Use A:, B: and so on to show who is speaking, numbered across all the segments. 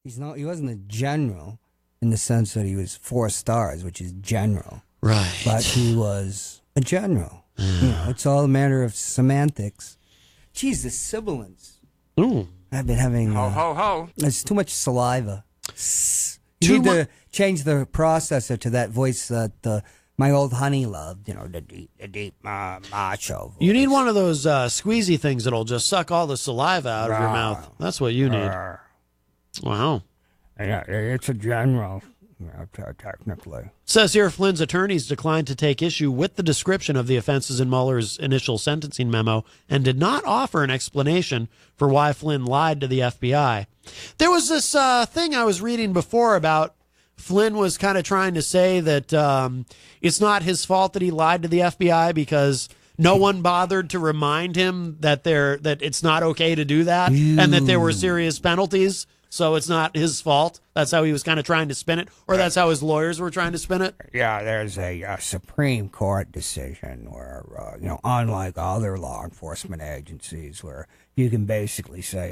A: He wasn't a general in the sense that he was 4 stars, which is general.
B: Right.
A: But he was a general. It's all a matter of semantics. Geez, the sibilance.
B: Ooh.
A: I've been having...
C: Ho, ho, ho.
A: It's too much saliva. You need to change the processor to that voice that my old honey loved. The deep macho voice.
B: You need one of those squeezy things that'll just suck all the saliva out of your mouth. That's what you need. Wow.
A: Yeah, it's a general, technically.
B: It says here Flynn's attorneys declined to take issue with the description of the offenses in Mueller's initial sentencing memo and did not offer an explanation for why Flynn lied to the FBI. There was this thing I was reading before about Flynn was kind of trying to say that it's not his fault that he lied to the FBI because no one bothered to remind him that it's not okay to do that and that there were serious penalties. So it's not his fault. That's how he was kind of trying to spin it, or that's how his lawyers were trying to spin it.
A: Yeah, there's a Supreme Court decision where, unlike other law enforcement agencies, where you can basically say,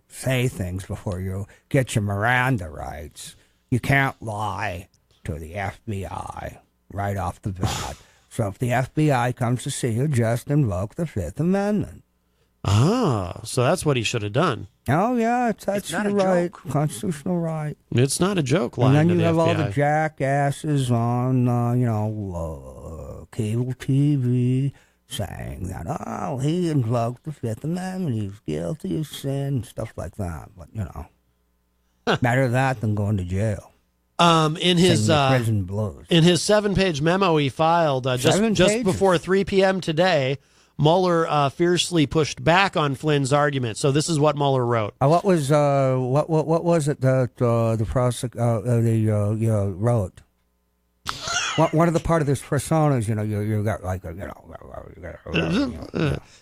A: say things before you get your Miranda rights. You can't lie to the FBI right off the bat. So if the FBI comes to see you, just invoke the Fifth Amendment.
B: Ah, so that's what he should have done.
A: Oh, yeah, that's your right, constitutional right.
B: It's not a joke lying
A: and then
B: to
A: you
B: the
A: have
B: FBI.
A: all the jackasses on, cable TV saying that, he invoked the Fifth Amendment, he was guilty of sin, stuff like that. But, better that than going to jail.
B: In his
A: prison blues.
B: In his 7-page memo he filed just before 3 p.m. today, Mueller fiercely pushed back on Flynn's argument. So this is what Mueller wrote.
A: What was it that the prosecutor wrote? One of the part of this personas, you got like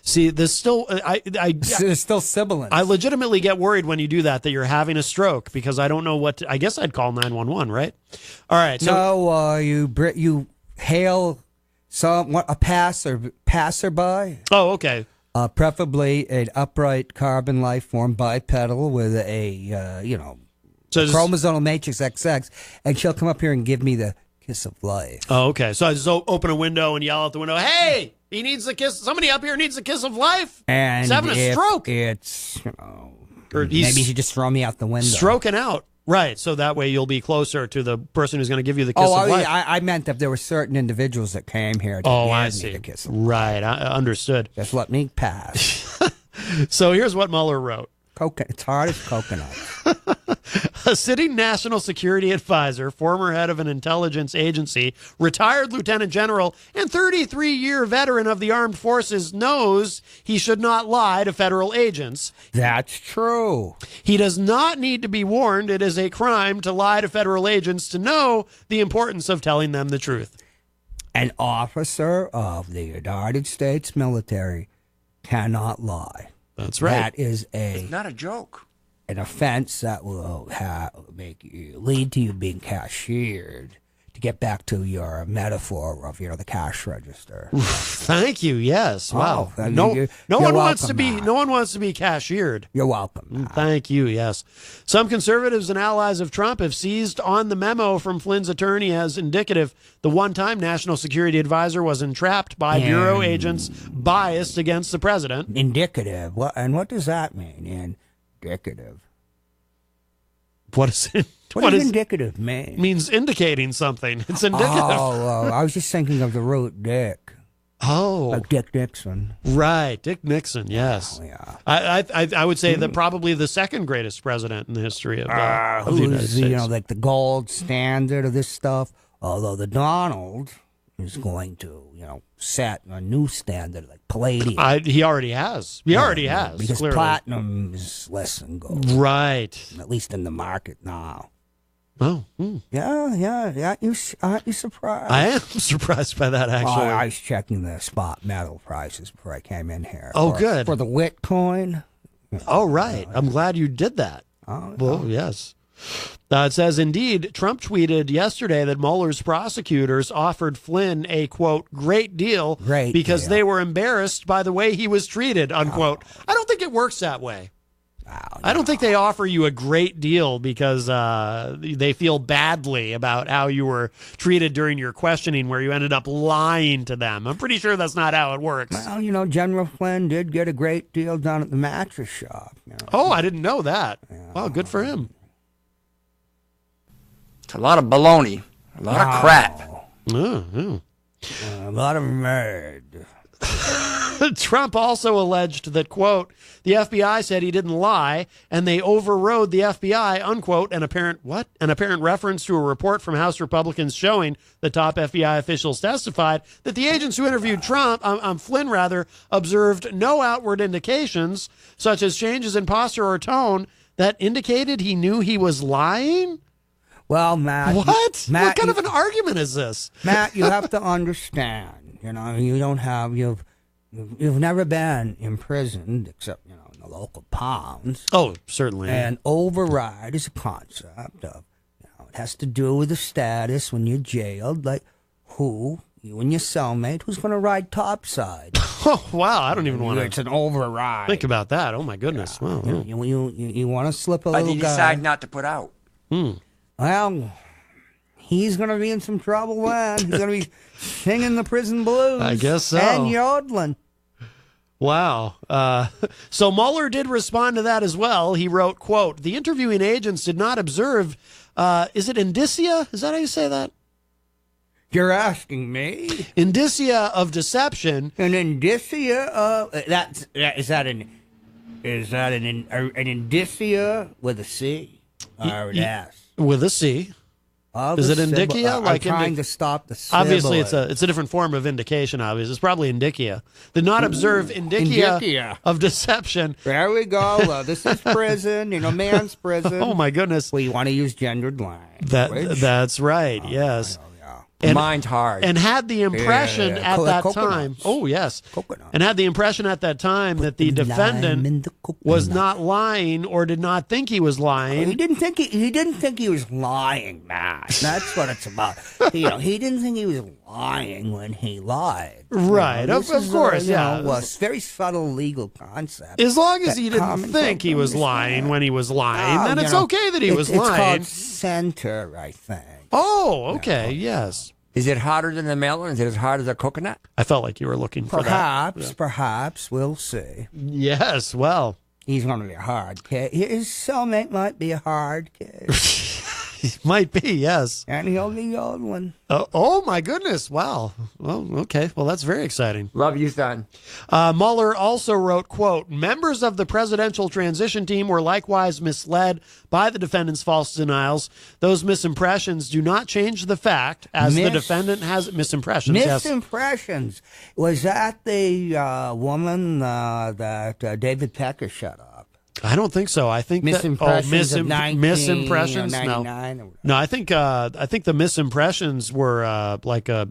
B: See, there's still
A: it's still sibilant.
B: I legitimately get worried when you do that you're having a stroke because I don't know what I guess I'd call 911, right? All right. So
A: you hail a passerby.
B: Oh, okay.
A: Preferably an upright carbon life form, bipedal with a chromosomal matrix XX, and she'll come up here and give me the kiss of life.
B: Oh, okay. So I just open a window and yell out the window, "Hey, he needs a kiss. Somebody up here needs a kiss of life."
A: And
B: he's having a stroke.
A: It's
B: maybe
A: he should just throw me out the window.
B: Stroking out. Right, so that way you'll be closer to the person who's going to give you the kiss of life.
A: I meant that there were certain individuals that came here to give me the kiss of life.
B: Right, I understood.
A: Just let me pass.
B: So here's what Mueller wrote.
A: It's hard as coconut.
B: A sitting national security advisor, former head of an intelligence agency, retired lieutenant general, and 33-year veteran of the armed forces knows he should not lie to federal agents.
A: That's true.
B: He does not need to be warned. It is a crime to lie to federal agents to know the importance of telling them the truth.
A: An officer of the United States military cannot lie.
B: That's right.
A: That is
C: It's not a joke.
A: An offense that will lead to you being cashiered. To get back to your metaphor of the cash register.
B: Thank you. Yes. Wow.
A: Oh,
B: no one wants to be.
A: Matt.
B: No one wants to be cashiered.
A: You're welcome. Matt.
B: Thank you. Yes. Some conservatives and allies of Trump have seized on the memo from Flynn's attorney as indicative. The one-time national security advisor was entrapped by bureau agents biased against the president.
A: Indicative. What does that mean? Indicative.
B: What is it?
A: What does indicative mean?
B: Means indicating something. It's indicative.
A: Oh, I was just thinking of the root Dick.
B: Oh,
A: like Dick Nixon.
B: Right, Dick Nixon. Yes.
A: Oh, yeah.
B: I would say that probably the second greatest president in the history of the United States.
A: Like the gold standard of this stuff. Although the Donald is going to, set a new standard like palladium.
B: He already has. He already has.
A: Because
B: clearly.
A: platinum is less than gold.
B: Right.
A: At least in the market now.
B: Oh.
A: Yeah. Aren't you surprised?
B: I am surprised by that, actually.
A: I was checking the spot metal prices before I came in here.
B: Good.
A: For the Bitcoin.
B: Oh, right. I'm glad you did that. Well, yes. It says, indeed, Trump tweeted yesterday that Mueller's prosecutors offered Flynn a, quote, great deal because they were embarrassed by the way he was treated, unquote. I don't think it works that way. I don't think they offer you a great deal because they feel badly about how you were treated during your questioning where you ended up lying to them. I'm pretty sure that's not how it works.
A: Well, General Flynn did get a great deal done at the mattress shop.
B: Oh, I didn't know that. Wow, good for him.
C: It's a lot of baloney. A lot of crap.
A: A lot of mud.
B: Trump also alleged that, quote, the FBI said he didn't lie, and they overrode the FBI, unquote, an apparent reference to a report from House Republicans showing the top FBI officials testified that the agents who interviewed Flynn, observed no outward indications, such as changes in posture or tone, that indicated he knew he was lying?
A: Well, Matt.
B: What kind of an argument is this?
A: Matt, you have to understand, you've never been imprisoned except, in the local pounds.
B: Oh, certainly.
A: And override is a concept of, it has to do with the status when you're jailed, like you and your cellmate, who's going to ride topside.
B: Oh, wow, I don't even want to.
A: It's an override.
B: Think about that. Oh, my goodness.
A: Yeah.
B: Wow.
A: You want to slip a little guy.
C: But he decided not to put out.
A: Well, he's going to be in some trouble then. He's going to be singing the prison blues.
B: I guess so.
A: And yodeling.
B: Wow. So Mueller did respond to that as well. He wrote, quote, the interviewing agents did not observe, is it indicia? Is that how you say that?
A: You're asking me?
B: Indicia of deception.
A: An indicia of... Is that an indicia with a C? Or an S?
B: With a C. Is it indicia?
A: I'm trying to stop the sibling.
B: Obviously, it's a different form of indication, obviously. It's probably indicia. Did not observe indicia of deception.
A: There we go. This is prison, man's prison.
B: Oh, my goodness.
A: We want to use gendered language.
B: That's right, yes.
C: And, mine's hard.
B: And had the impression at that time. Oh, yes.
A: Coconut.
B: And had the impression at that time that the defendant was not lying or did not think he was lying.
A: He didn't think he was lying, Matt. That's what it's about. He didn't think he was lying when he lied.
B: Right. Of course, yeah.
A: A very subtle legal concept.
B: As long as he didn't think he was lying when he was lying, then it's okay that he was lying.
A: It's called center, I think.
B: Oh, okay, yes.
C: Is it harder than the melon? Is it as hard as a coconut?
B: I felt like you were looking for that.
A: Perhaps. We'll see.
B: Yes, well.
A: He's going to be a hard kid. His cellmate might be a hard kid.
B: He might be, yes.
A: And he'll be yodeling.
B: Oh, my goodness. Wow. Well, okay. Well, that's very exciting.
C: Love you, son.
B: Mueller also wrote, quote, members of the presidential transition team were likewise misled by the defendant's false denials. Those misimpressions do not change the fact, as the defendant has misimpressions.
A: Misimpressions. Yes. Was that the woman that David Pecker shut up?
B: I don't think so. I think
A: misimpressions of
B: misimpressions. No, I think the misimpressions were like a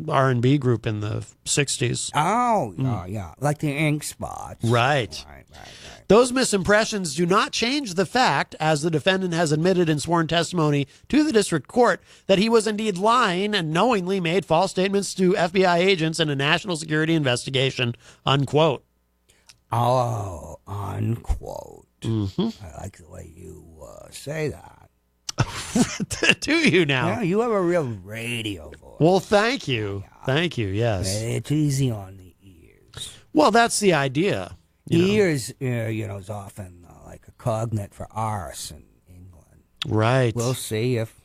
B: R&B group in the '60s.
A: Oh, yeah, like the Ink Spots.
B: Right. Those misimpressions do not change the fact, as the defendant has admitted in sworn testimony to the district court, that he was indeed lying and knowingly made false statements to FBI agents in a national security investigation. Unquote.
A: Oh, unquote. Mm-hmm. I like the way you say that.
B: Do you now?
A: Yeah, you have a real radio voice.
B: Well, thank you. Yeah. Thank you, yes.
A: It's easy on the ears.
B: Well, that's the idea.
A: Ears, is often like a cognate for arse in England.
B: Right.
A: We'll see if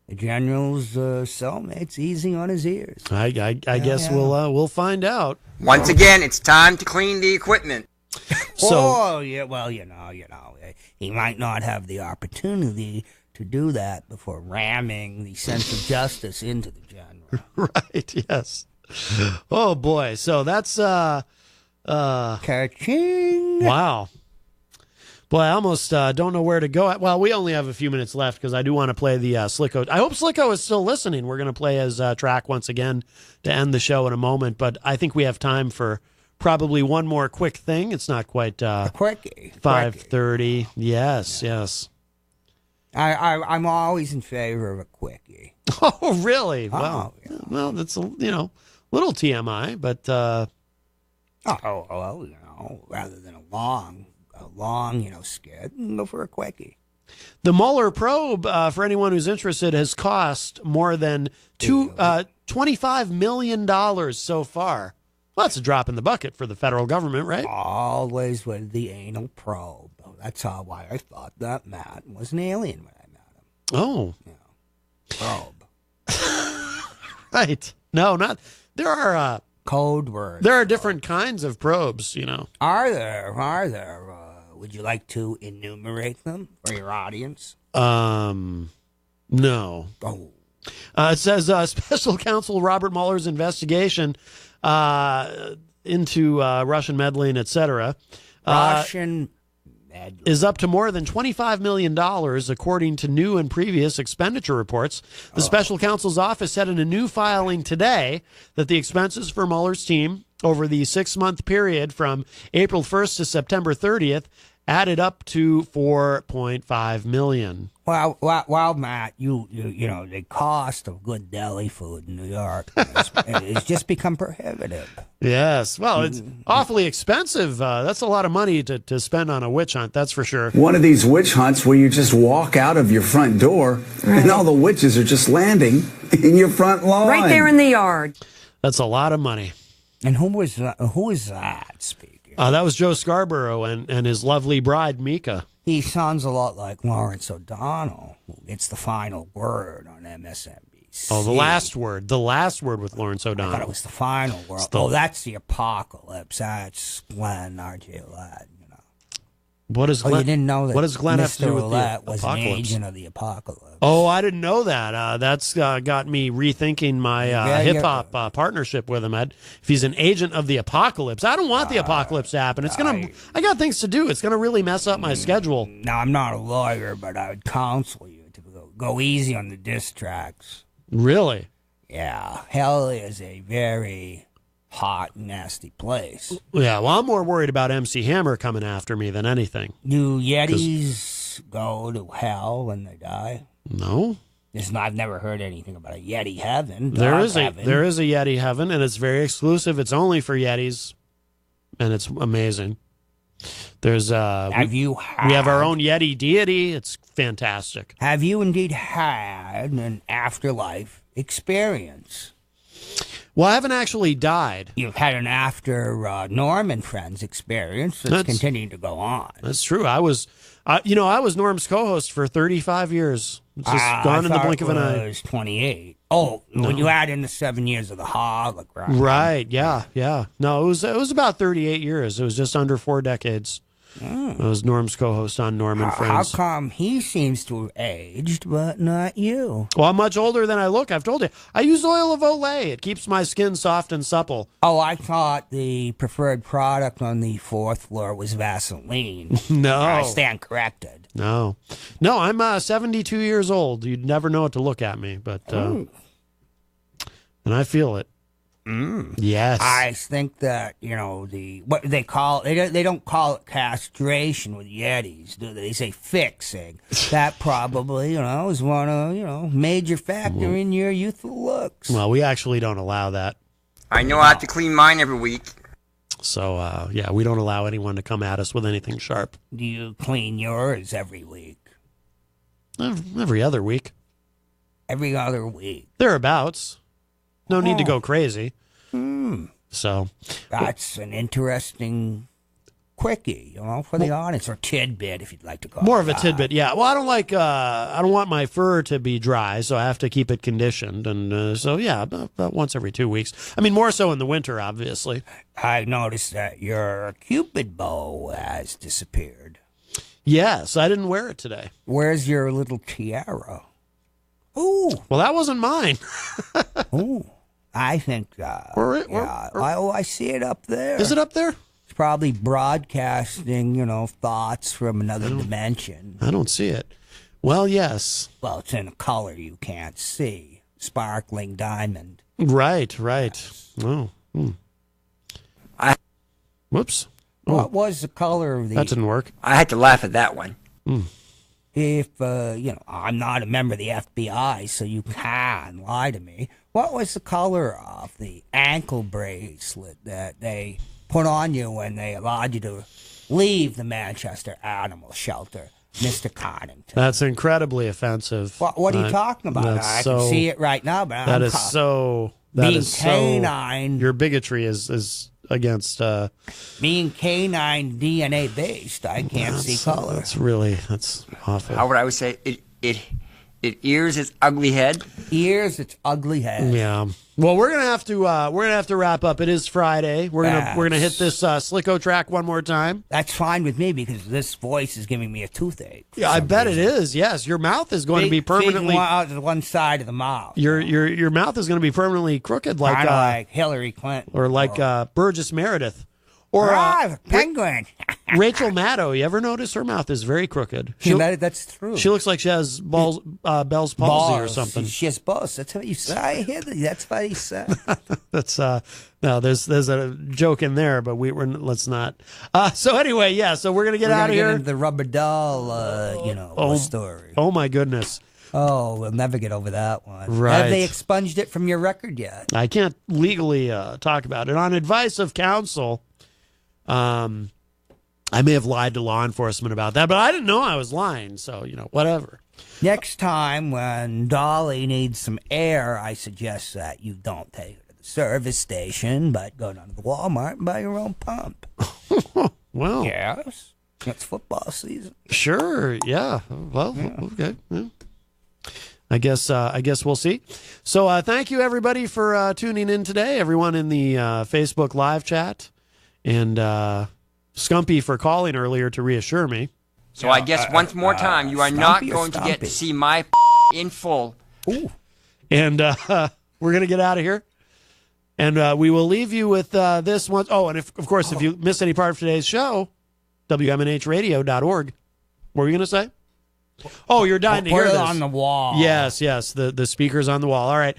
A: the general's cellmate's easy on his ears.
B: I guess we'll find out.
C: Once again, it's time to clean the equipment.
A: He might not have the opportunity to do that before ramming the sense of justice into the general.
B: Right, yes. Oh, boy. So that's...
A: Ka-ching!
B: Wow. Boy, I almost don't know where to go. Well, we only have a few minutes left because I do want to play the Slicko. I hope Slicko is still listening. We're going to play his track once again to end the show in a moment, but I think we have time for probably one more quick thing. It's not quite
A: a quickie.
B: 5:30. Yes.
A: I'm always in favor of a quickie.
B: Oh, really?
A: Wow.
B: Well, that's little TMI, but
A: rather than a long a long, skid, and go for a quickie.
B: The Mueller probe, for anyone who's interested, has cost more than $25 million so far. Well, that's a drop in the bucket for the federal government, right?
A: Always with the anal probe. That's why I thought that Matt was an alien when I met him.
B: Oh.
A: Probe.
B: Right. No, not. There are
A: code words.
B: There are different kinds of probes,
A: Are there? Would you like to enumerate them for your audience?
B: No.
A: Oh.
B: It says Special Counsel Robert Mueller's investigation into Russian meddling, etc.
A: Russian
B: is up to more than $25 million, according to new and previous expenditure reports. The special counsel's office said in a new filing today that the expenses for Mueller's team over the 6-month period from April 1st to September 30th added up to $4.5 million.
A: Well, Matt, you know, the cost of good deli food in New York it's just become prohibitive.
B: Yes. Well, it's awfully expensive. That's a lot of money to spend on a witch hunt, that's for sure.
D: One of these witch hunts where you just walk out of your front door and all the witches are just landing in your front lawn.
E: Right there in the yard.
B: That's a lot of money.
A: And who is that speaking?
B: That was Joe Scarborough and his lovely bride, Mika.
A: He sounds a lot like Lawrence O'Donnell, who gets the final word on MSNBC.
B: Oh, the last word with Lawrence O'Donnell.
A: I thought it was the final word. That's the apocalypse. That's Glenn R.J. Ladd.
B: What is Glenn?
A: You didn't know that?
B: What does Glenn have to do with the
A: was
B: apocalypse?
A: An agent of the apocalypse.
B: Oh, I didn't know that. That's got me rethinking my hip hop partnership with him. If he's an agent of the apocalypse, I don't want the apocalypse to happen. It's I got things to do. It's gonna really mess up my schedule.
A: Now, I'm not a lawyer, but I would counsel you to go easy on the diss tracks.
B: Really?
A: Yeah, hell is a very hot, nasty place.
B: Yeah, well, I'm more worried about MC Hammer coming after me than anything.
A: Do Yetis go to hell when they die?
B: No.
A: I've never heard anything about a Yeti heaven.
B: There is a Yeti heaven, and it's very exclusive. It's only for Yetis, and it's amazing. There's we have our own Yeti deity. It's fantastic.
A: Have you indeed had an afterlife experience?
B: Well, I haven't actually died.
A: You've had an after Norm and Friends experience that's continuing to go on.
B: That's true. I was Norm's co-host for 35 years. It's just gone in the blink of an eye.
A: It was 28. Oh, no. When you add in the 7 years of the hologram.
B: Right, yeah. No, it was about 38 years. It was just under 4 decades. I was Norm's co-host on Norm and Friends.
A: How come he seems to have aged, but not you?
B: Well, I'm much older than I look. I've told you. I use oil of Olay. It keeps my skin soft and supple.
A: Oh, I thought the preferred product on the 4th floor was Vaseline.
B: No.
A: I stand corrected.
B: No, I'm 72 years old. You'd never know it to look at me, but and I feel it. Yes.
A: I think that, what they call it, they don't call it castration with Yetis, do they? They say fixing. That probably, is one major factor in your youthful looks.
B: Well, we actually don't allow that.
C: I know I have to clean mine every week.
B: So, we don't allow anyone to come at us with anything sharp.
A: Do you clean yours every week?
B: Every other week.
A: Every other week.
B: Thereabouts. No need to go crazy. So
A: that's an interesting quickie, for the audience, or tidbit, if you'd like to call it.
B: More of a tidbit, yeah. Well, I don't want my fur to be dry, so I have to keep it conditioned, and about once every 2 weeks. I mean, more so in the winter, obviously.
A: I noticed that your Cupid bow has disappeared.
B: Yes, I didn't wear it today.
A: Where's your little tiara? Ooh.
B: Well, that wasn't mine.
A: Ooh. I think, I see it up there.
B: Is it up there?
A: It's probably broadcasting, thoughts from another dimension.
B: I don't see it. Well, yes.
A: Well, it's in a color you can't see. Sparkling diamond.
B: Right. Oh. Whoops.
A: What was the color of the...
B: That didn't work.
C: I had to laugh at that one.
A: If, I'm not a member of the FBI, so you can lie to me. What was the color of the ankle bracelet that they put on you when they allowed you to Leave the Manchester Animal Shelter, Mr. Connarton.
B: That's incredibly offensive.
A: What are you talking about? I can see it right now, but
B: that is so. That is
A: canine.
B: So, your bigotry is against.
A: Being canine DNA based, I can't see color.
B: That's awful.
C: How would I would say it ears its ugly head.
A: Ears its ugly head.
B: Yeah. Well, we're gonna have to wrap up. It is Friday. We're gonna hit this Slicko track one more time.
A: That's fine with me because this voice is giving me a toothache.
B: Yeah, I bet it is. Yes, your mouth is going to be permanently
A: out to one side of the mouth.
B: Your mouth is going to be permanently crooked, like
A: Hillary Clinton,
B: or like Burgess Meredith, or
A: penguin.
B: Rachel Maddow. You ever notice her mouth is very crooked?
A: That's true.
B: She looks like she has Bell's palsy or something.
A: She has balls. That's what you say. I hear that. That's what he said.
B: That's no. There's a joke in there, but let's not. So anyway, yeah. So we're gonna get out of here.
A: The rubber doll, story.
B: Oh my goodness.
A: Oh, we'll never get over that one.
B: Right.
A: Have they expunged it from your record yet?
B: I can't legally talk about it. On advice of counsel, I may have lied to law enforcement about that, but I didn't know I was lying, so, whatever.
A: Next time when Dolly needs some air, I suggest that you don't take her to the service station, but go down to the Walmart and buy your own pump.
B: Well.
A: Yes. It's football season.
B: Sure, yeah. Well, okay. Yeah. I guess we'll see. So thank you, everybody, for tuning in today, everyone in the Facebook live chat, and Scumpy for calling earlier to reassure me.
C: So I guess once more time, you are not going to get to see my in full.
A: Ooh.
B: And we're going to get out of here. And we will leave you with this one. Oh, and of course, if you miss any part of today's show, WMNHradio.org. What were you going to say? Oh, you're dying to hear this.
A: Put it on the wall.
B: Yes. The speaker's on the wall. All right.